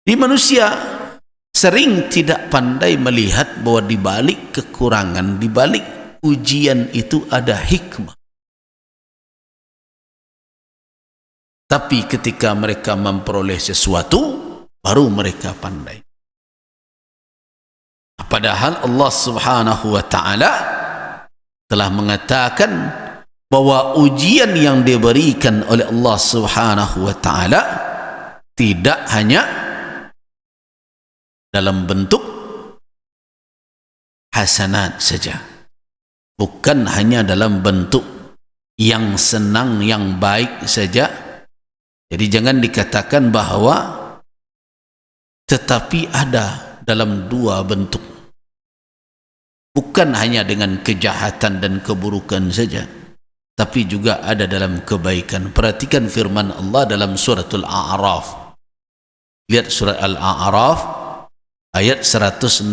Di manusia sering tidak pandai melihat bahwa di balik kekurangan, di balik ujian itu ada hikmah. Tapi ketika mereka memperoleh sesuatu, baru mereka pandai. Padahal Allah Subhanahu wa ta'ala telah mengatakan bahwa ujian yang diberikan oleh Allah Subhanahu wa ta'ala tidak hanya dalam bentuk hasanat saja, bukan hanya dalam bentuk yang senang, yang baik saja. Jadi jangan dikatakan bahwa tetapi ada dalam dua bentuk, bukan hanya dengan kejahatan dan keburukan saja, tapi juga ada dalam kebaikan. Perhatikan firman Allah dalam suratul A'raf. Lihat surat Al-A'raf ayat 168.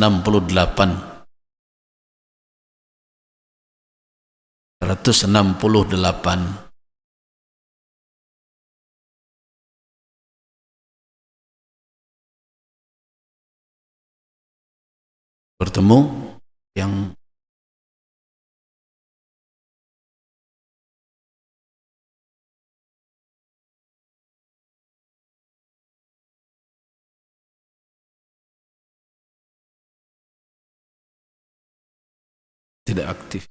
168. Bertemu yang tidak aktif.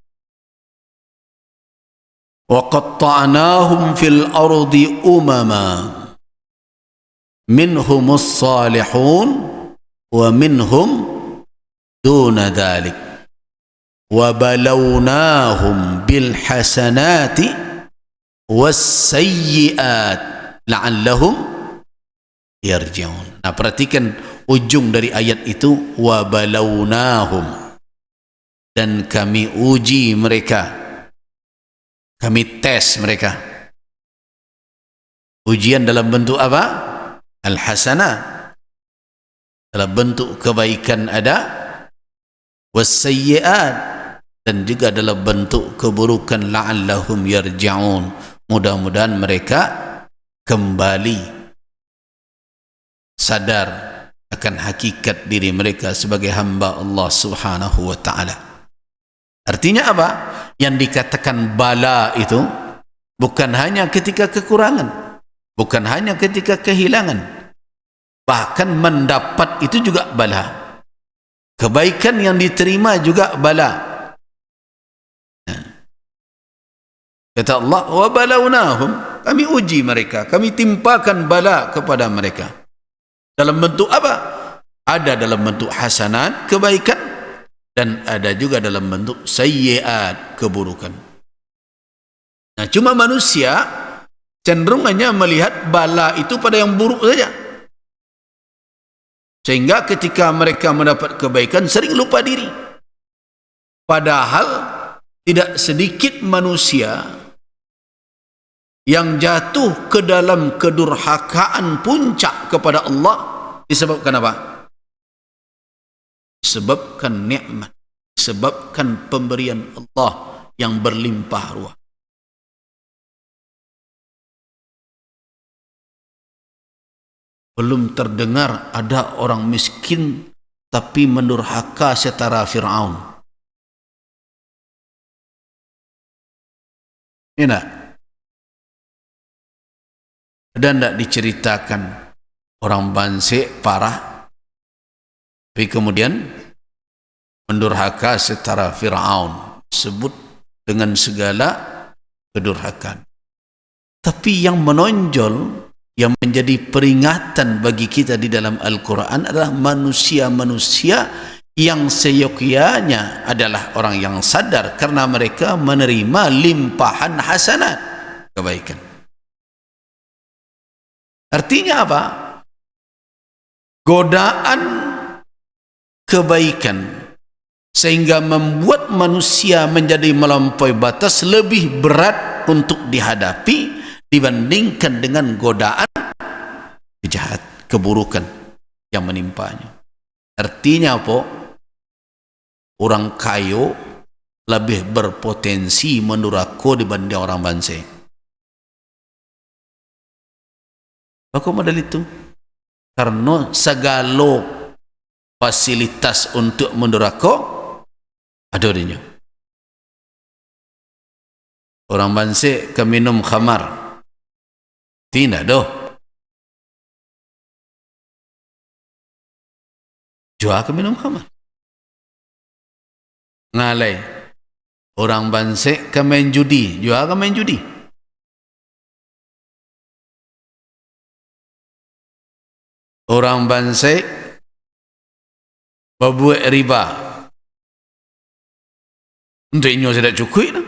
Wa qatta'nahum fil ardi umama minhumus salihun wa minhum duna dhalik wa balawnahum bil hasanati was sayyiat la'allahum yarji'un. Nah, perhatikan ujung dari ayat itu, wa balawnahum, dan kami uji mereka, kami tes mereka. Ujian dalam bentuk apa? Al-hasanah, dalam bentuk kebaikan ada, was-sayyi'at, dan juga dalam bentuk keburukan, la'allahum yarji'un, mudah-mudahan mereka kembali sadar akan hakikat diri mereka sebagai hamba Allah Subhanahu wa ta'ala. Artinya apa? Yang dikatakan bala itu bukan hanya ketika kekurangan, bukan hanya ketika kehilangan, bahkan mendapat itu juga bala. Kebaikan yang diterima juga bala. Kata Allah, wa balawnahum, kami uji mereka, kami timpakan bala kepada mereka. Dalam bentuk apa? Ada dalam bentuk hasanat, kebaikan, dan ada juga dalam bentuk sayyiat, keburukan. Nah, cuma manusia cenderung hanya melihat bala itu pada yang buruk saja, sehingga ketika mereka mendapat kebaikan sering lupa diri. Padahal tidak sedikit manusia yang jatuh ke dalam kedurhakaan puncak kepada Allah disebabkan apa? Disebabkan nikmat, disebabkan pemberian Allah yang berlimpah ruah. Belum terdengar ada orang miskin tapi mendurhaka setara Fir'aun. Ini ada tidak diceritakan orang bansik parah tapi kemudian mendurhaka setara Fir'aun, sebut dengan segala kedurhakaan. Tapi yang menonjol, yang menjadi peringatan bagi kita di dalam Al-Quran adalah manusia-manusia yang seyogyanya adalah orang yang sadar karena mereka menerima limpahan hasanat, kebaikan. Artinya apa? Godaan kebaikan sehingga membuat manusia menjadi melampaui batas lebih berat untuk dihadapi dibandingkan dengan godaan kejahat, keburukan yang menimpanya. Artinya apa? Orang kayo lebih berpotensi mendurhaka dibanding orang bansik. Apa modal itu? karena segala fasilitas untuk menduraka ada dinya. Orang bansik ke minum khamar, tidak doh. Jual ke minum khamar. Ngalai. Orang bansik ke main judi, jual ke main judi. Orang bansik berbuat riba. Untuk inyo saya tak cukup lah.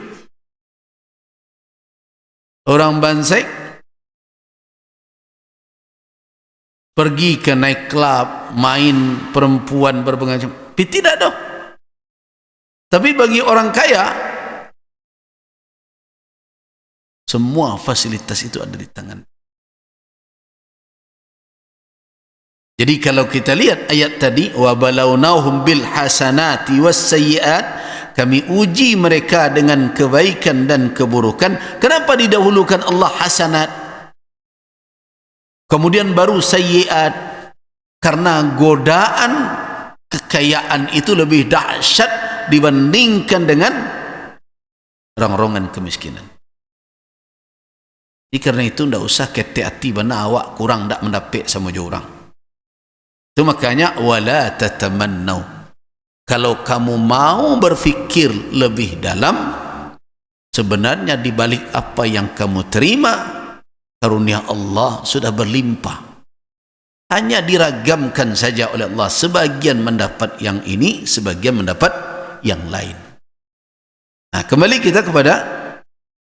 Orang bansik pergi ke night club, main perempuan berpengaruh. Tidak dah. Tapi bagi orang kaya, semua fasilitas itu ada di tangan. Jadi kalau kita lihat ayat tadi, wa balawnahum bil hasanati was sayyiat, kami uji mereka dengan kebaikan dan keburukan. Kenapa didahulukan Allah hasanat, kemudian baru sayyiat? Karena godaan kekayaan itu lebih dahsyat dibandingkan dengan rongrongan kemiskinan. Jadi karena itu tidak usah hati-hati benar awak kurang tak mendapat sama orang. Itu makanya wala tatamannau. Kalau kamu mau berfikir lebih dalam, sebenarnya di balik apa yang kamu terima, karunia Allah sudah berlimpah. Hanya diragamkan saja oleh Allah. Sebagian mendapat yang ini, sebagian mendapat yang lain. Nah, kembali kita kepada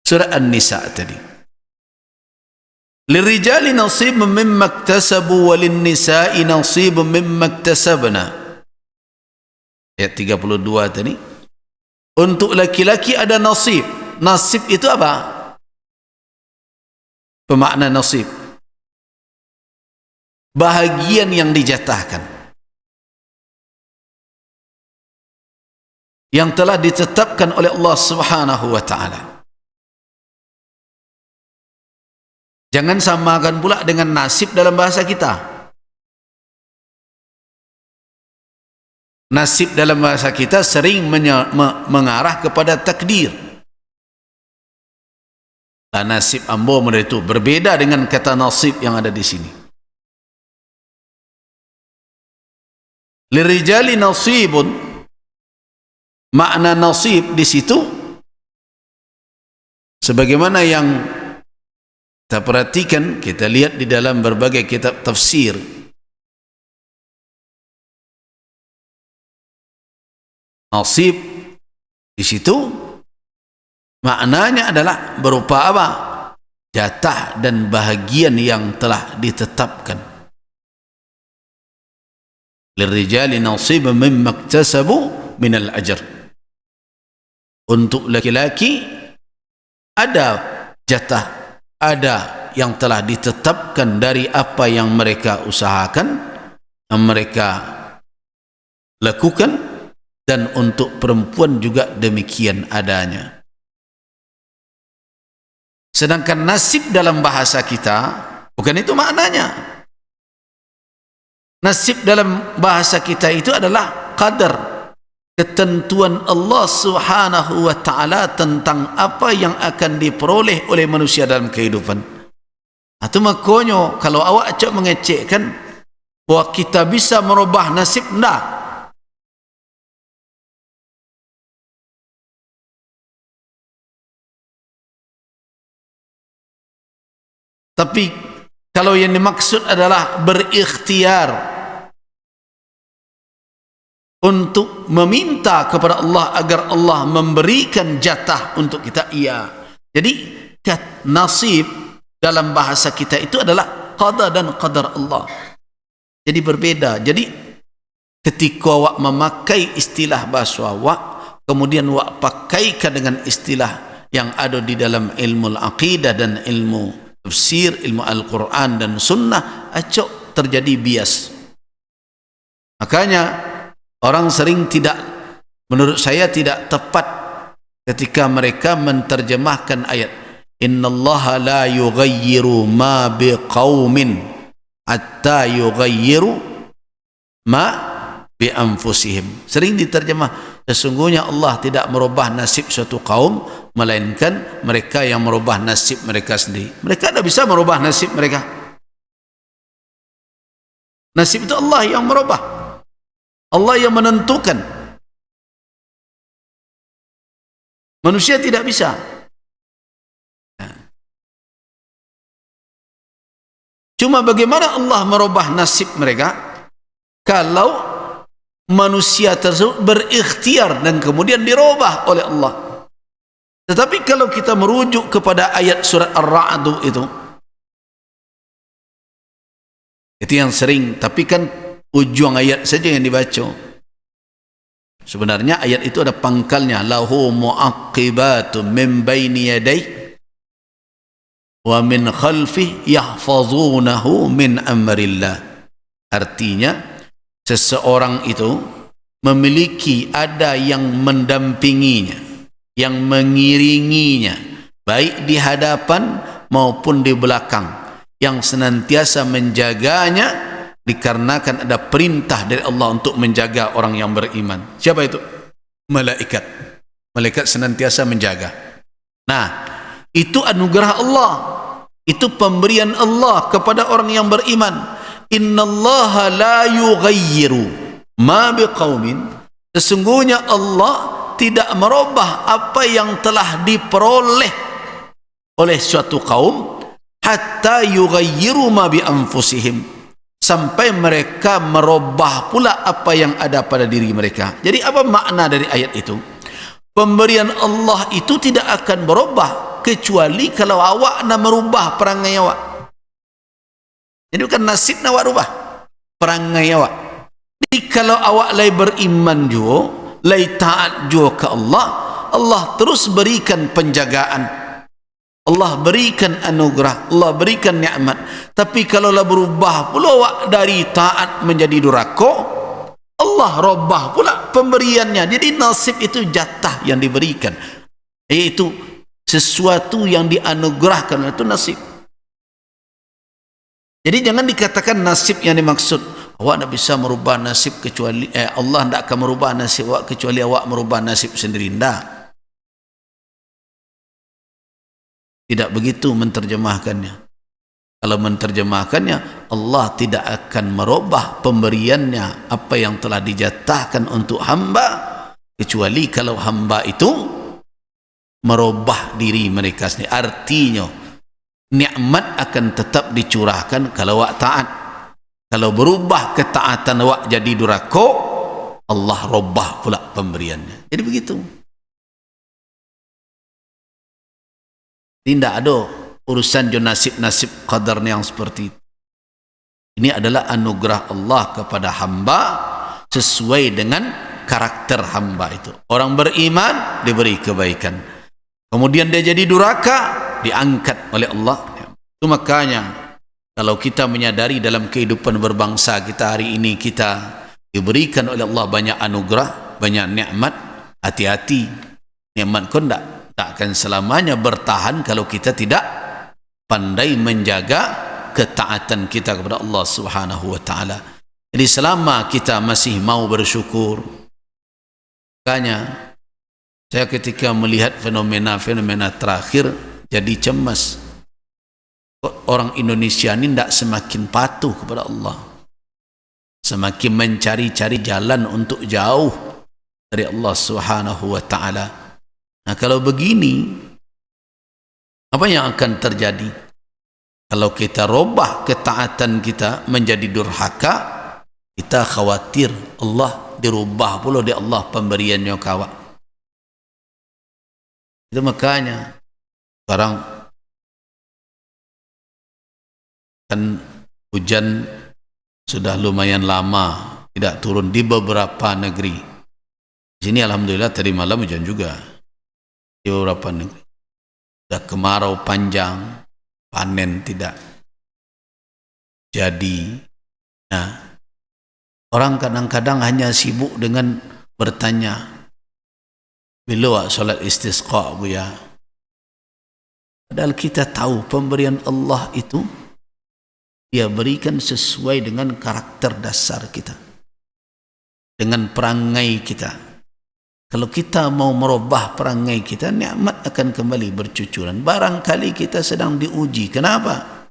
surah An-Nisa tadi. Lirijali nasibun mimma iktasabu walin-nisa'i nasibun mimma iktasabna. Ayat 32 tadi. Untuk laki-laki ada nasib. Nasib itu apa? Pemakna nasib, bahagian yang dijatahkan, yang telah ditetapkan oleh Allah Subhanahu wa ta'ala. Jangan samakan pula dengan nasib dalam bahasa kita. Nasib dalam bahasa kita sering mengarah kepada takdir. Dan nasib ambo mereka itu berbeda dengan kata nasib yang ada di sini. Lirijali nasibun, makna nasib di situ sebagaimana yang kita perhatikan, kita lihat di dalam berbagai kitab tafsir. Nasib di situ maknanya adalah berupa apa? Jatah dan bahagian yang telah ditetapkan. Lirijali nasibun mimma iktasabu minal ajr. Untuk laki-laki ada jatah, ada yang telah ditetapkan dari apa yang mereka usahakan, yang mereka lakukan. Dan untuk perempuan juga demikian adanya. Sedangkan nasib dalam bahasa kita bukan itu maknanya. Nasib dalam bahasa kita itu adalah qadar, ketentuan Allah Subhanahu wa ta'ala tentang apa yang akan diperoleh oleh manusia dalam kehidupan. Itu makanya kalau awak acak mengecekkan bahwa kita bisa merubah nasib, tidak. Tapi kalau yang dimaksud adalah berikhtiar untuk meminta kepada Allah agar Allah memberikan jatah untuk kita, iya. Jadi nasib dalam bahasa kita itu adalah qada dan qadar Allah. Jadi berbeda. Jadi ketika awak memakai istilah bahasa awak, kemudian awak pakaikan dengan istilah yang ada di dalam ilmu al-aqidah dan ilmu tafsir, ilmu Al-Quran dan Sunnah, acok terjadi bias. Makanya orang sering tidak, menurut saya tidak tepat ketika mereka menterjemahkan ayat innallaha la yughayyiru ma biqaumin hatta yughayyiru ma bi anfusihim. Sering diterjemah, sesungguhnya Allah tidak merubah nasib suatu kaum melainkan mereka yang merubah nasib mereka sendiri. Mereka tidak bisa merubah nasib mereka. Nasib itu Allah yang merubah, Allah yang menentukan. Manusia tidak bisa. Cuma bagaimana Allah merubah nasib mereka? Kalau manusia tersebut berikhtiar dan kemudian dirubah oleh Allah. Tetapi kalau kita merujuk kepada ayat surat Ar-Ra'd itu yang sering, tapi kan ujung ayat saja yang dibaca. Sebenarnya ayat itu ada pangkalnya, lahu mu'aqibatun min baini yadayhi wa min khalfih yahfazunahu min amrillah. Artinya seseorang itu memiliki ada yang mendampinginya, yang mengiringinya, baik di hadapan maupun di belakang, yang senantiasa menjaganya, dikarenakan ada perintah dari Allah untuk menjaga orang yang beriman. Siapa itu? Malaikat. Malaikat senantiasa menjaga. Nah, itu anugerah Allah, itu pemberian Allah kepada orang yang beriman. Innallaha la yughayyiru ma biqaumin, sesungguhnya Allah tidak merubah apa yang telah diperoleh oleh suatu kaum, hatta yughayyiru ma bi anfusihim, sampai mereka merubah pula apa yang ada pada diri mereka. Jadi apa makna dari ayat itu? Pemberian Allah itu tidak akan berubah kecuali kalau awak nak merubah perangai awak. Jadi bukan nasib nak awak rubah, perangai awak. Jadi kalau awak lagi beriman juga, lagi taat juga ke Allah, Allah terus berikan penjagaan, Allah berikan anugerah, Allah berikan nikmat. Tapi kalau lah berubah pula awak dari taat menjadi durhaka, Allah robah pula pemberiannya. Jadi nasib itu jatah yang diberikan, yaitu sesuatu yang dianugerahkan, itu nasib. Jadi jangan dikatakan nasib yang dimaksud awak tidak bisa merubah nasib kecuali Allah tidak akan merubah nasib awak kecuali awak merubah nasib sendiri. Tidak begitu menterjemahkannya. Kalau menterjemahkannya, Allah tidak akan merubah pemberiannya apa yang telah dijatahkan untuk hamba, kecuali kalau hamba itu merubah diri mereka sendiri. Artinya nikmat akan tetap dicurahkan kalau awak taat. Kalau berubah ketaatan awak jadi durhaka, Allah robah pula pemberiannya. Jadi begitu. Tidak ada urusan jo nasib-nasib qadar yang seperti itu. Ini adalah anugerah Allah kepada hamba sesuai dengan karakter hamba itu. Orang beriman diberi kebaikan, kemudian dia jadi durhaka, diangkat oleh Allah. Itu makanya kalau kita menyadari dalam kehidupan berbangsa kita hari ini, kita diberikan oleh Allah banyak anugerah, banyak nikmat, hati-hati. Nikmat kau tak akan selamanya bertahan kalau kita tidak pandai menjaga ketaatan kita kepada Allah Subhanahu wa taala. Jadi selama kita masih mau bersyukur, makanya saya ketika melihat fenomena-fenomena terakhir jadi cemas. Orang Indonesia ini tidak semakin patuh kepada Allah, semakin mencari-cari jalan untuk jauh dari Allah Subhanahu wa taala. Nah, kalau begini, apa yang akan terjadi? Kalau kita robah ketaatan kita menjadi durhaka, kita khawatir Allah dirubah pula di Allah pemberiannya kawak. Itu makanya sekarang kan hujan sudah lumayan lama tidak turun di beberapa negeri. Di sini alhamdulillah tadi malam hujan juga di beberapa negeri. Sudah kemarau panjang, panen tidak jadi. Nah, orang kadang-kadang hanya sibuk dengan bertanya, bila solat istisqa Buya? Padahal kita tahu pemberian Allah itu dia berikan sesuai dengan karakter dasar kita, dengan perangai kita. Kalau kita mau merubah perangai kita, nikmat akan kembali bercucuran. Barangkali kita sedang diuji. Kenapa?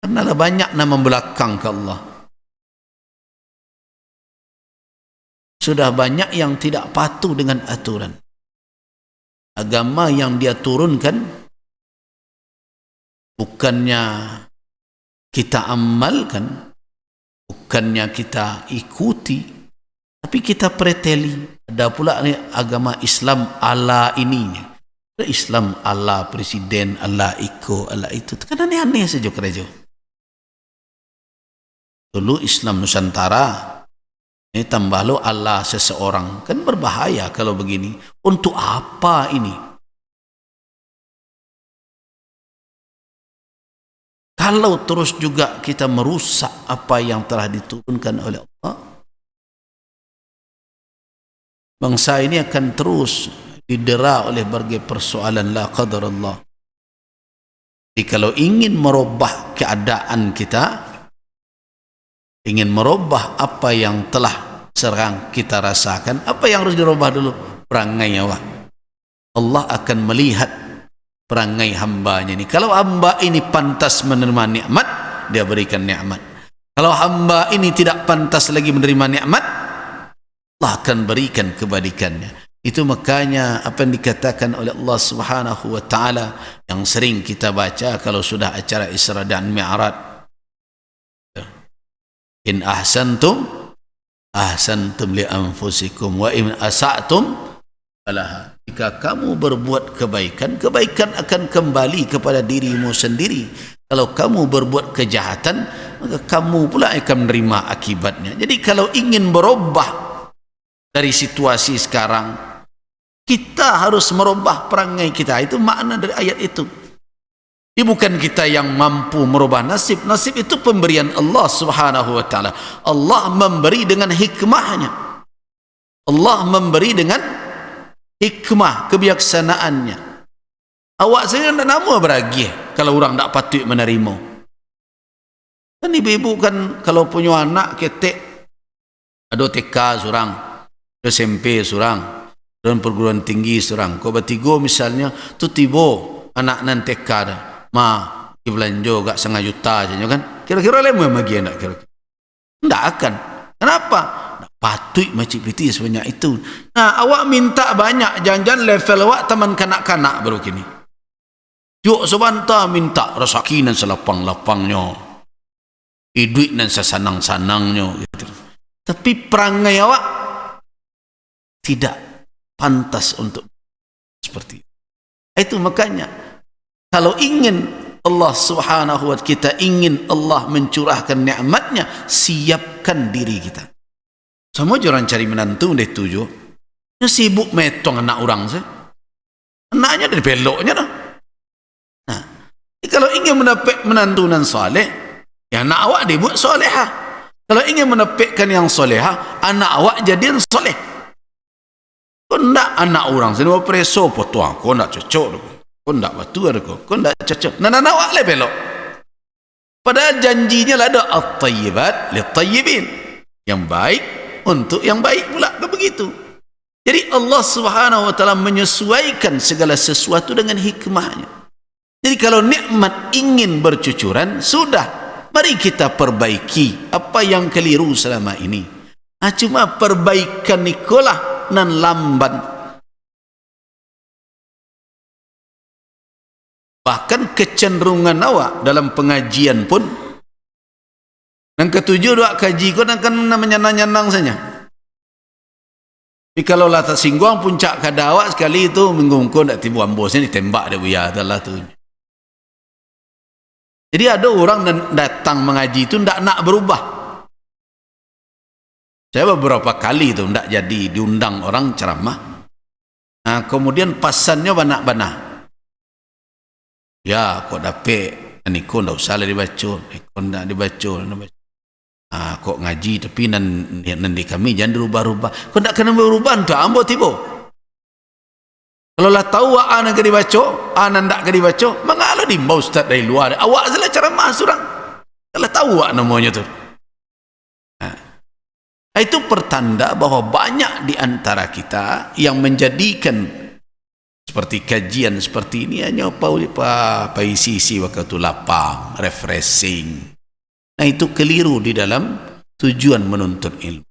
Karena banyak nama belakang ke Allah. Sudah banyak yang tidak patuh dengan aturan agama yang dia turunkan. Bukannya kita amalkan, bukannya kita ikuti, tapi kita preteli. Ada pula ni agama Islam ala ininya, Islam ala presiden, ala iko, ala itu. Kan aneh-aneh saja kerja. Dulu Islam Nusantara, ini tambah lo ala seseorang, kan berbahaya kalau begini. Untuk apa ini? Kalau terus juga kita merusak apa yang telah diturunkan oleh Allah, bangsa ini akan terus didera oleh berbagai persoalan la qadar Allah. Jadi kalau ingin merubah keadaan kita, ingin merubah apa yang telah serang kita rasakan, apa yang harus dirubah dulu? Perangai awak. Allah akan melihat perangai hambanya ini. Kalau hamba ini pantas menerima nikmat, dia berikan nikmat. Kalau hamba ini tidak pantas lagi menerima nikmat, Allah akan berikan kebalikannya. Itu makanya apa yang dikatakan oleh Allah Subhanahu wa taala yang sering kita baca kalau sudah acara Isra dan Mi'raj. In ahsantum ahsantum li anfusikum wa in asa'tum falaha. Jika kamu berbuat kebaikan, kebaikan akan kembali kepada dirimu sendiri. Kalau kamu berbuat kejahatan, maka kamu pula akan menerima akibatnya. Jadi kalau ingin berubah dari situasi sekarang, kita harus merubah perangai kita. Itu makna dari ayat itu. Ini bukan kita yang mampu merubah nasib. Nasib itu pemberian Allah Subhanahu wa taala. Allah memberi dengan hikmahnya. Allah memberi dengan hikmah kebijaksanaannya. Awak saya tidak nama beragi kalau orang tak patut menerima. Kan ibu-ibu kan kalau punya anak ketek, ada TK seorang, ada SMP seorang, dan perguruan tinggi seorang. Kau bertiga misalnya, tu tiba anak nan TK dah. Ma, dia belanja gak 1,5 juta saja kan? Kira-kira lemu yang bagi anak kira-kira. Tak akan. Kenapa? Tak patut macam piti sebanyak itu. Nah, awak minta banyak, jangan-jangan level awak teman kanak-kanak baru kini. Yuk sebentar minta rezeki dan selapang-lapangnya, duit dan sesanang-sanangnya gitu. Tapi perangai awak tidak pantas untuk seperti itu. Itu makanya kalau ingin Allah Subhanahu wa ta'ala, kita ingin Allah mencurahkan nikmatnya, siapkan diri kita. Semua orang cari menantu dia tuju, dia sibuk metong anak orang saya. Anaknya dari beloknya dah. Nah, kalau ingin mendapat menantu yang soleh, ya anak awak dibuat solehah. Kalau ingin mendapatkan yang solehah, anak awak jadi yang soleh. Kau nak anak orang saya buat preso potuang, kau nak cocok. Kau tak batu ada kau tak cocok. Nana awak le belok. Padahal janjinya lah ada at-tayyibat lit-tayyibin. Yang baik untuk yang baik pula. Begitu. Jadi Allah Subhanahu wa taala menyesuaikan segala sesuatu dengan hikmahnya. Jadi kalau nikmat ingin bercucuran, sudah, mari kita perbaiki apa yang keliru selama ini. Cuma perbaikan nikolah nan lamban. Bahkan kecenderungan awak dalam pengajian pun, yang ketujuh doa kaji kau akan menyenang-nyenang saja. Tapi kalau lah tersinggung puncak kada awak sekali itu menggungkun tak tiba ambosnya ditembak dia buya adalah tu. Jadi ada orang datang mengaji itu tidak nak berubah. Saya beberapa kali itu tidak jadi diundang orang ceramah. Nah, kemudian pasannya banak-banak. Ya, kok dapet ni kau tak usah lah dibaca, kau tak dibaca. Kok ngaji tapi nanti kami jangan dirubah-rubah. Kau tak kena berubah tak ambo tiba. Kalau lah tahu nak dibaca, nak tak dibaca, mengalah di mau ustaz dari luar. Awak salah ceramah surang. Kalau tahu namanya tu. Itu pertanda bahawa banyak di antara kita yang menjadikan seperti kajian seperti ini hanya apa sisi waktu lapang, refreshing. Nah, itu keliru di dalam tujuan menuntut ilmu.